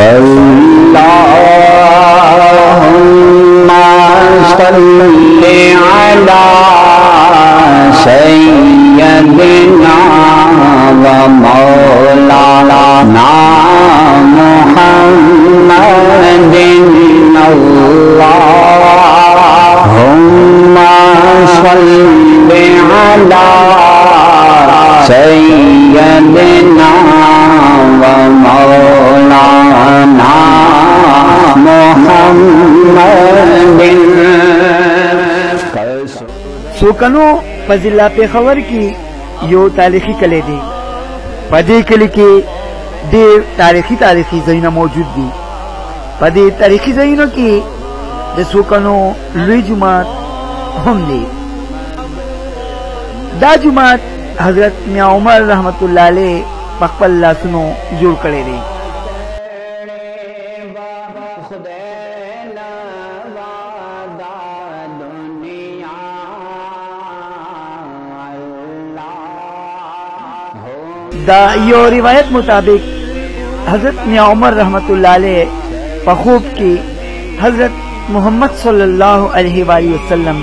अल्लाहुम्मा सल्ली अला सय्यदिना व मौलाना मुहम्मदिन अल्लाहुम्मा सल्ली अला सय्यदिना व मौलाना मुहम्मदिन। सोकनो फजिला पेखवर की यो तारीखी कले दी पदे कली के देर तारीखी जैन मौजूद दी पदे तारीखी जैनों की द सोकनो लुई जुमात हम दी दा जुमात हजरत मियां उमर रहमतुल्लाह अलैह पकपल्ला सुनो जोड़ करे दी। दा यो रिवायत मुताबिक हजरत मियां उमर रहमतुल्लाह अलैह पखूब की हजरत मोहम्मद सल्लल्लाहु अलैहि वसल्लम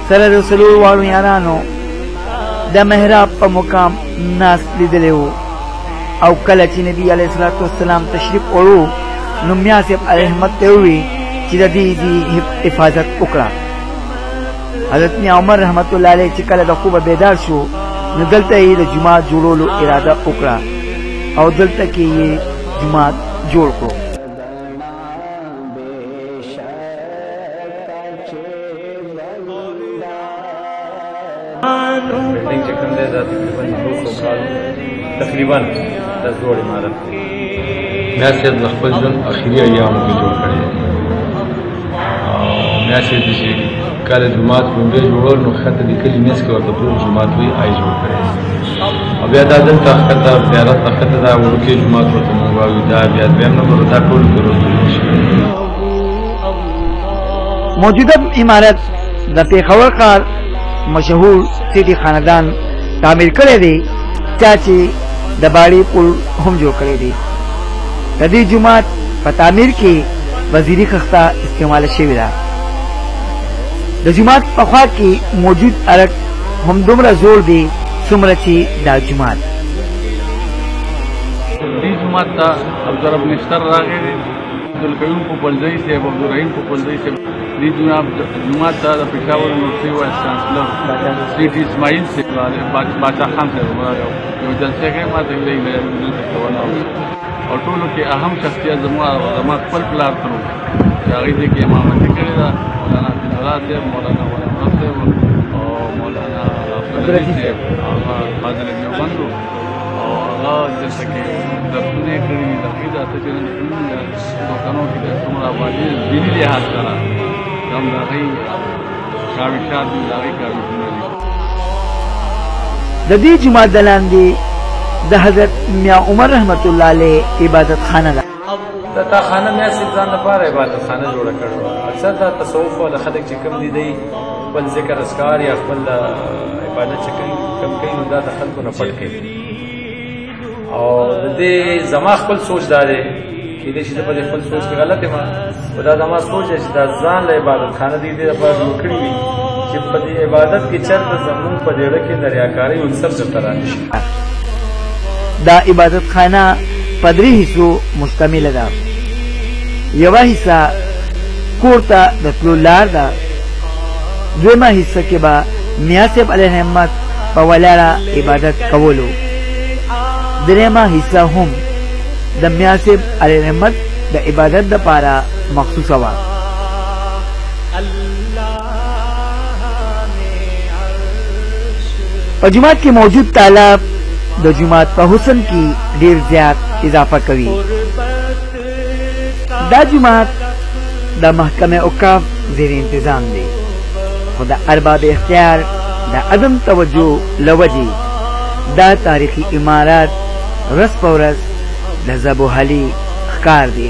सर रसूल वालू यारानो द मेहराब पर मुकाम नास लिदले हो और कल ची नबी अलैहिस्सलातु वस्सलाम तशरीफ ओड़ो नुमिया से रहमत हुई चिरदी जी हिफाजत उकड़ा। हजरत मियां उमर रहमतुल्लाह अलैह चिकल दखूब बेदार शो दलता ही जुमात जोड़ोलो इरादा उकड़ा और दलता के ये जुमात जोड़ को तकरीबन 10 जोड़ इमारत मैं से नखबल जन आखिरी अयाम में जोड़ करे मैं से जिसे काले जुमात में जोड़ो नुखत निकल में के और तो जुमात हुई आई जोड़ करे अब याद आदम तखता प्यारा तखता वो के जुमात हो तो होगा विदा याद बेम नंबर बता टोल करो। मौजूदा इमारत द पेखावर का मशहूर सिटी खानदान तामीर करे दी चाची दबाड़ी पुल हम जो करे दी तदी जुमात पतामीर की वजीरी खस्ता इस्तेमाल शेविरा द जुमात पखवा की मौजूद अरक हम दुमरा जोर दी सुमरची दा जुमात दी जुमात ता अब्दुल निस्तर रागे अब्दुल कयूम को बलजई से अब्दुल रहीम को बलजई से दी जुमात ता Peshawar university vice chancellor seat Ismail से बादशाह खान से जो जलसे के माते और टोलो के अहम शख्सियत जमा पल प्लार करो जागी दे के इमामत करेगा मौलाना बिनला से मौलाना वला से और मौलाना अब्दुल से फाजिल देवबंद और जैसे कि दफने करी लकीदा से तो कनो की तुम्हारा वाजी दिली लिहाज करा हम रही काविशात लागी काविशुनली ददी जुमा दलान दी द हजरत मियां उमर रहमतुल्लाह अलैह इबादत खाना ता खाना में सिजान पार इबादत खाना जोड़ा करो अक्सर दा तसव्वुफ वाला खलक चिकम दी दी बल जिक्र अस्कार या खपल इबादत चिकम कम कई दा दखल को न पड़ के और दे जमा खपल सोचदार है कि दे चीज़ पर खपल सोच के गलत है मां खुदा जमा सोच है दा जान ले इबादत खाना दी दे पर नौकरी हुई जब पदी इबादत की चर जमून पदेड़ के दरियाकारी उनसर से तरह दा इबादत खाना पदरी हिस्सों मुश्तमिल दा यवा हिस्सा कोरता दतलुल्लार दा द्वेमा हिस्सा के बा मियासेब अलैहि रहमत पवलारा इबादत कवोलो दरेमा हिस्सा हम द मियासेब अलैहि रहमत द इबादत द पारा मखसूस वा जुमात के मौजूद तालाब द जुमात पर हुसन की देर ज्यादा इजाफा करी दा जुमात द महकमे औकाफ जेर इंतजाम दे खुदा अरबाब इख्तियार द अदम तवज्जो लवजी दा तारीखी इमारत रस पौरस द जबो हली कार दे।